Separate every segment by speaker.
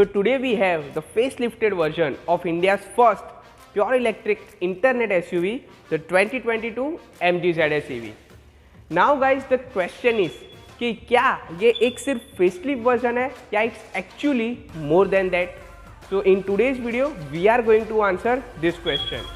Speaker 1: So today we have the facelifted version of India's first pure electric internet SUV, the 2022 MG ZS EV. Now guys, the question is कि क्या ये एक सिर्फ facelift version है या it's actually more than that? So in today's video we are going to answer this question.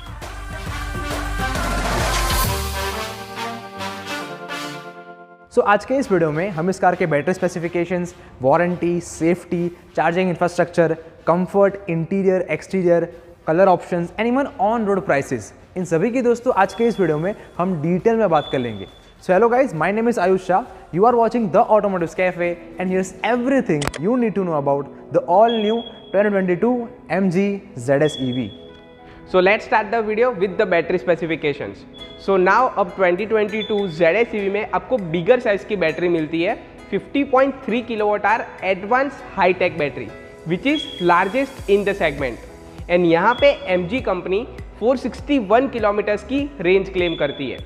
Speaker 2: आज के इस वीडियो में हम इस कार के battery specifications, warranty, safety, charging infrastructure, comfort, interior, exterior, colour options and even on road prices, इन सभी की दोस्तों आज के इस वीडियो में हम डिटेल में बात कर लेंगे. So hello guys, my name is Ayush Shah. You are watching the automotive cafe and here's everything you need to know about the all new 2022 MG ZS EV.
Speaker 1: So let's start the video with the battery specifications. So now अब 2022 ZS EV में आपको bigger size की battery मिलती है 50.3 kWh advance high tech battery which is largest in the segment. And यहाँ पे MG company 461 kilometres की range claim करती है.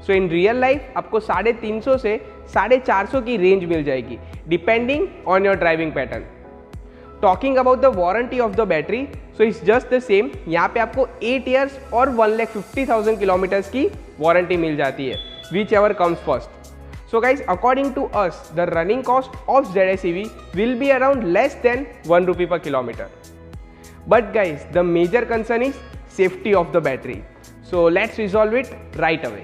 Speaker 1: सो इन रियल लाइफ आपको 350 से 450 की रेंज मिल जाएगी depending on your driving pattern. Talking about the warranty of the battery, so it's just the same. यहाँ पे आपको 8 ईयर्स और 1,50,000 किलोमीटर्स की वारंटी मिल जाती है, whichever comes first. So guys, according to us the running cost of ZS EV will be around less than 1 rupee per kilometre. But guys, the major concern is safety of the battery. So let's resolve it right away.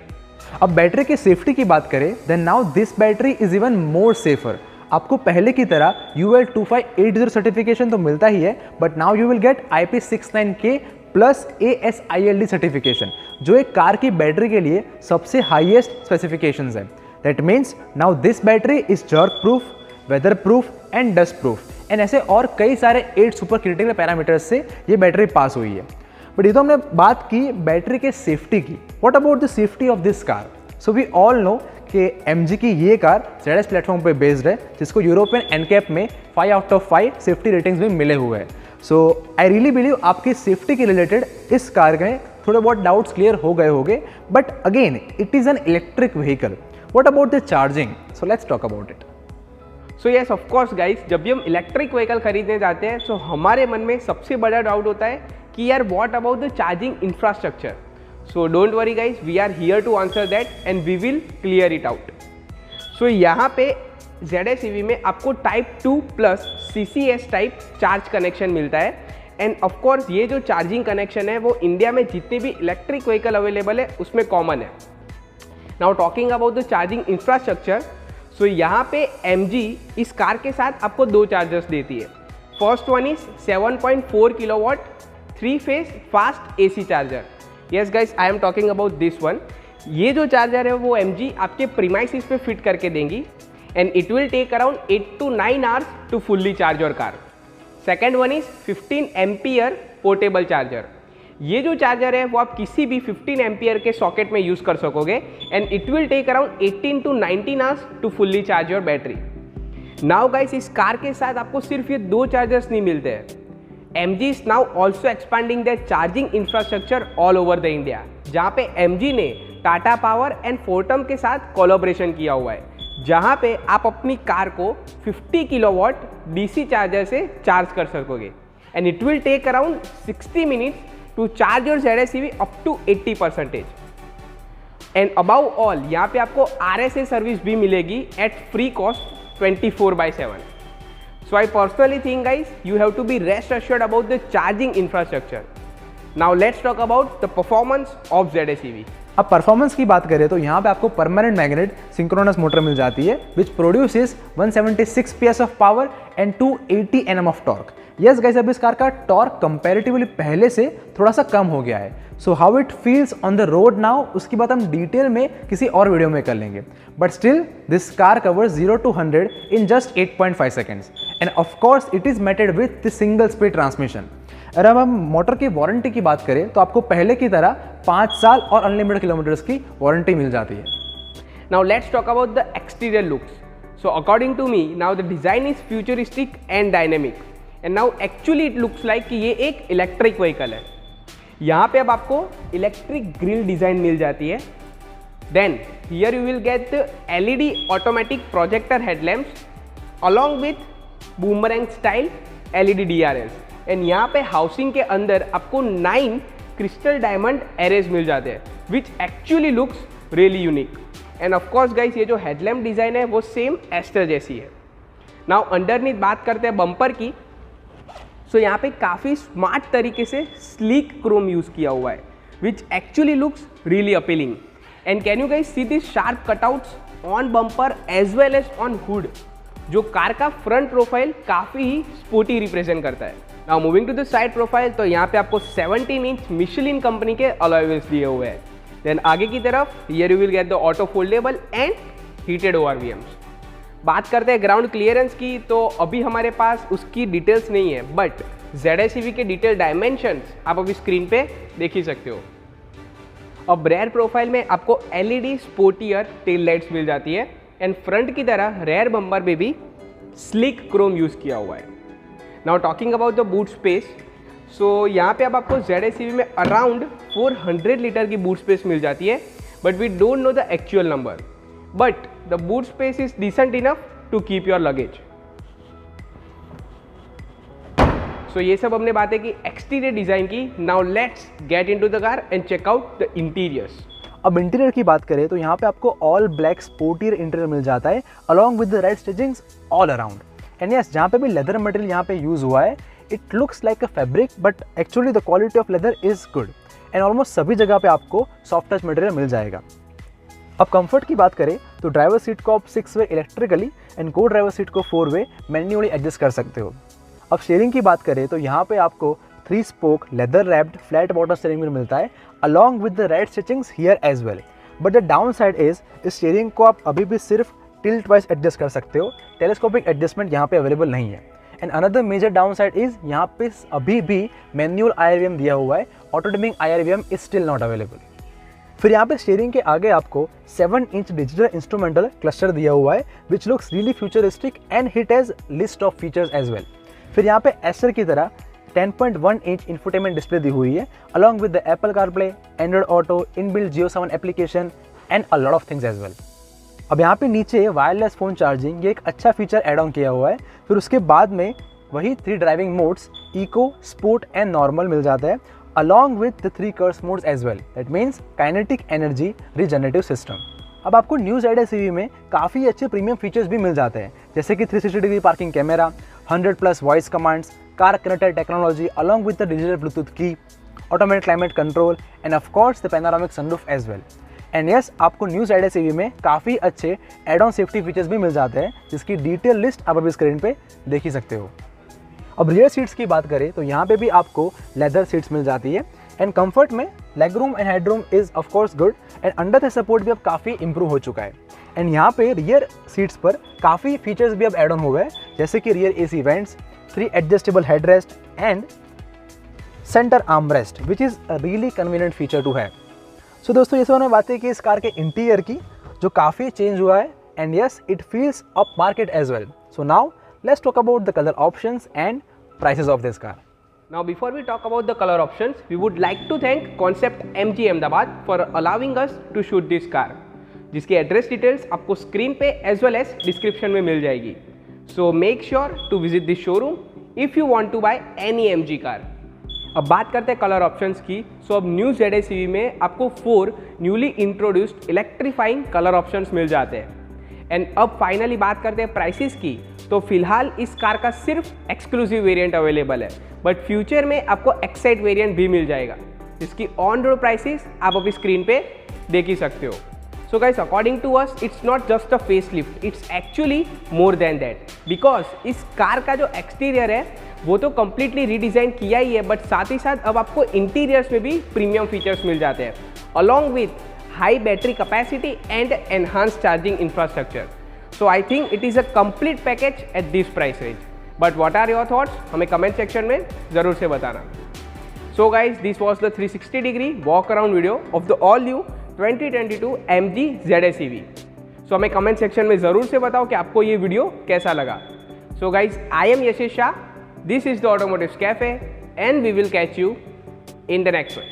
Speaker 2: अब battery की safety की बात करें, then now this battery is even more safer. आपको पहले की तरह UL 2580 certification तो मिलता ही है, but now you will get IP69K plus ASILD certification, जो एक कार की बैटरी के लिए सबसे हाईएस्ट स्पेसिफिकेशंस है. That means now this battery is jerk proof, weather proof and dust proof and ऐसे और कई सारे 8 सुपर क्रिटिकल पैरामीटर्स से ये बैटरी पास हुई है. बट ये तो हमने बात की बैटरी के सेफ्टी की. What about the safety of this car? So we all know कि MG की ये कार ZS प्लेटफॉर्म पे बेस्ड है, जिसको यूरोपियन NCAP में 5 आउट ऑफ 5 सेफ्टी रेटिंग्स भी मिले हुए हैं. सो आई रियली बिलीव आपकी सेफ्टी के रिलेटेड इस कार में थोड़े बहुत डाउट्स क्लियर हो गए होंगे. But again it is an electric vehicle. What about the charging? So let's talk about it.
Speaker 1: So yes, of course guys, जब भी हम इलेक्ट्रिक व्हीकल खरीदने जाते हैं तो हमारे मन में सबसे बड़ा डाउट होता है कि यार what about the charging infrastructure. So don't worry guys, we are here to answer that and we will clear it out. So यहाँ पे ZS EV में आपको Type 2 plus CCS type charge connection मिलता है. एंड ऑफ कोर्स ये जो charging connection है वो इंडिया में जितने भी इलेक्ट्रिक व्हीकल अवेलेबल है उसमें कॉमन है. Now talking about the charging infrastructure, so यहाँ पे MG इस कार के साथ आपको 2 चार्जर्स देती है. First one is 7.4 kilowatt 3 phase fast AC charger. Yes guys, I am talking about this one. ये जो चार्जर है वो MG आपके प्रीमाइसिस पे फिट करके देंगी and it will take around 8 to 9 hours to fully charge your car. Second one is 15 ampere portable charger. ये जो चार्जर है वो आप किसी भी 15 एम्पियर के सॉकेट में यूज कर सकोगे and it will take around 18 to 19 hours to fully charge your battery. Now guys, इस कार के साथ आपको सिर्फ ये 2 चार्जर्स नहीं मिलते हैं. MG is now also expanding their charging infrastructure all over the India, जहाँ पे MG ने टाटा पावर एंड फोर्टम के साथ कोलैबोरेशन किया हुआ है, जहाँ पे आप अपनी कार को 50 किलोवाट DC चार्जर से चार्ज कर सकोगे and it will take around 60 minutes to charge your ZS EV up to 80%. And above all यहाँ पे आपको RSA सर्विस भी मिलेगी at free cost 24/7. So I personally think guys, you have to be rest assured about the charging infrastructure. Now let's talk about the performance of ZS EV.
Speaker 2: अब performance की बात करें तो यहाँ पे आपको परमानेंट मैग्नेट सिंक्रोनस मोटर मिल जाती है which produces 176 PS of power and 280 Nm of torque. Yes guys, अब इस कार का टॉर्क कंपैरेटिवली पहले से थोड़ा सा कम हो गया है. So how it feels on the road now, उसकी बात हम डिटेल में किसी और वीडियो में कर लेंगे. But still this car covers 0 to 100 in just 8.5 seconds and of course it is mated with the single speed transmission. अगर अब हम मोटर की वारंटी की बात करें तो आपको पहले की तरह 5 साल और अनलिमिटेड किलोमीटर्स की वारंटी मिल जाती है.
Speaker 1: Now let's talk about the exterior looks. So according to me now the design is futuristic and dynamic and now actually it looks like कि ये एक इलेक्ट्रिक व्हीकल है. यहाँ पे अब आपको इलेक्ट्रिक ग्रिल डिजाइन मिल जाती है. Then here you will get the LED automatic projector headlamps along with boomerang style LED DRLs and यहाँ पे हाउसिंग के अंदर आपको 9 क्रिस्टल डायमंड एरेज मिल जाते हैं विच actually looks really unique. And of course guys ये जो हेडलैम्प डिज़ाइन है वो सेम एस्टर जैसी है। नाउ अंडरनीथ बात करते हैं बम्पर की। सो यहाँ पे काफ़ी स्मार्ट तरीके से स्लीक क्रोम यूज़ किया हुआ है which actually looks really appealing. And can you guys see this sharp cutouts on bumper as well as on hood, जो कार का फ्रंट प्रोफाइल काफ़ी ही स्पोर्टी रिप्रेजेंट करता है। Now moving to the side profile, तो यहाँ पे आपको 17 इंच मिशेलिन कंपनी के अलॉय व्हील्स दिए हुए हैं। देन आगे की तरफ here you will get the auto foldable and heated ORVMs। बात करते हैं ग्राउंड क्लियरेंस की, तो अभी हमारे पास उसकी डिटेल्स नहीं है, बट ZSEV के डिटेल डायमेंशंस आप अभी स्क्रीन पे देख ही सकते हो। अब रेयर प्रोफाइल में आपको LED स्पोर्टियर टेल लाइट्स मिल जाती है एंड फ्रंट की तरह रेयर बम्पर पे भी स्लिक क्रोम यूज़ किया हुआ है। Now talking about the boot space, so यहाँ पे अब आपको ZSEV में अराउंड 400 लीटर की बूट स्पेस मिल जाती है, but we don't know the actual number, but the boot space is decent enough to keep your luggage. So ये सब हमने बातें की एक्सटीरियर डिजाइन की। Now let's get into the car and check out the interiors.
Speaker 2: अब interior की बात करें तो यहाँ पे आपको ऑल ब्लैक स्पोर्टियर इंटीरियर मिल जाता है along with the red stitchings all around. And yes, जहाँ पे भी लेदर मटेरियल यहाँ पे यूज हुआ है, it looks like a fabric but actually the quality of leather is good and almost सभी जगह पे आपको सॉफ्ट टच मटेरियल मिल जाएगा। अब कंफर्ट की बात करें तो ड्राइवर सीट को आप 6 वे इलेक्ट्रिकली एंड को ड्राइवर सीट को 4 वे मैन्युअली एडजस्ट कर सकते हो। अब स्टीयरिंग की बात करें तो यहाँ पे आपको 3 spoke leather wrapped flat bottom steering wheel मिलता है along with the red stitchings here as well. But the downside is इस स्टीयरिंग को आप अभी भी सिर्फ टिल्ट वाइज एडजस्ट कर सकते हो, टेलीस्कोपिक एडजस्टमेंट यहाँ पे अवेलेबल नहीं है। And another major downside is यहाँ पे अभी भी मैनुअल IRVM दिया हुआ है, auto dimming IRVM is still not available. फिर यहाँ पे स्टीयरिंग के आगे आपको 7 इंच डिजिटल इंस्ट्रूमेंटल क्लस्टर दिया हुआ है which looks really futuristic and hit as list of features as well. फिर यहाँ पे एस्टर की तरह 10.1 इंच इंफोटेनमेंट डिस्प्ले दी हुई है along with the Apple CarPlay, Android Auto, inbuilt Jio 7 application and a lot of things as well. अब यहाँ पे नीचे वायरलेस फ़ोन चार्जिंग, ये एक अच्छा फीचर एड ऑन किया हुआ है। फिर उसके बाद में वही 3 driving modes eco, sport and normal मिल जाता है along with the 3 KERS modes as well. That means kinetic energy regenerative system. अब आपको न्यू ZSEV में काफ़ी अच्छे प्रीमियम फीचर्स भी मिल जाते हैं, जैसे कि 360 degree parking camera, 100+ voice commands, car connected technology along with the digital bluetooth की, automatic climate control and of course the panoramic sunroof as well. And yes, आपको न्यू ZSEV में काफ़ी अच्छे एड ऑन सेफ्टी फीचर्स भी मिल जाते हैं जिसकी detail list आप अभी स्क्रीन पे देख ही सकते हो। अब रियर सीट्स की बात करें तो यहाँ पे भी आपको लेदर सीट्स मिल जाती है एंड कंफर्ट में leg room and head room is of course good and under the support भी अब काफ़ी इंप्रूव हो चुका है। एंड यहाँ पे रियर सीट्स पर काफ़ी फीचर्स भी अब एड ऑन हो गए, जैसे कि rear AC vents, 3 adjustable head rest and centre arm rest which is a really convenient feature to have. So दोस्तों, ये सब हमने बातें की इस कार के इंटीरियर की, जो काफ़ी चेंज हुआ है and yes, it feels upmarket as well. So now let's talk about the color options and prices of this car.
Speaker 1: Now before we talk about the color options, we would like to thank Concept MG Ahmedabad for allowing us to shoot this car, जिसकी address details आपको screen पे as well as description में मिल जाएगी। So make sure to visit this showroom if you want to buy any MG car. अब बात करते हैं कलर ऑप्शंस की। सो अब न्यू ZSEV में आपको 4 newly introduced electrifying colour options मिल जाते हैं। एंड अब फाइनली बात करते हैं प्राइसेस की। तो फिलहाल इस कार का सिर्फ एक्सक्लूसिव वेरिएंट अवेलेबल है, बट फ्यूचर में आपको एक्साइट वेरिएंट भी मिल जाएगा, जिसकी ऑन रोड प्राइसेस आप अभी स्क्रीन पे देख ही सकते हो। So guys, according to us it's not just a facelift, it's actually more than that, because इस कार का जो एक्सटीरियर है वो तो कम्प्लीटली रीडिज़ाइन किया ही है, बट साथ ही साथ अब आपको इंटीरियर्स में भी प्रीमियम फीचर्स मिल जाते हैं along with high battery capacity and enhance charging infrastructure. So I think it is a complete package at this price range. But what are your thoughts? हमें comment section में ज़रूर से बताना। So guys, this was the 360 degree walk around video of the all new 2022 MG ZSEV. So हमें comment section में ज़रूर से बताओ कि आपको ये वीडियो कैसा लगा। So guys, I am Yashish Shah. This is the Automotive Cafe and we will catch you in the next one.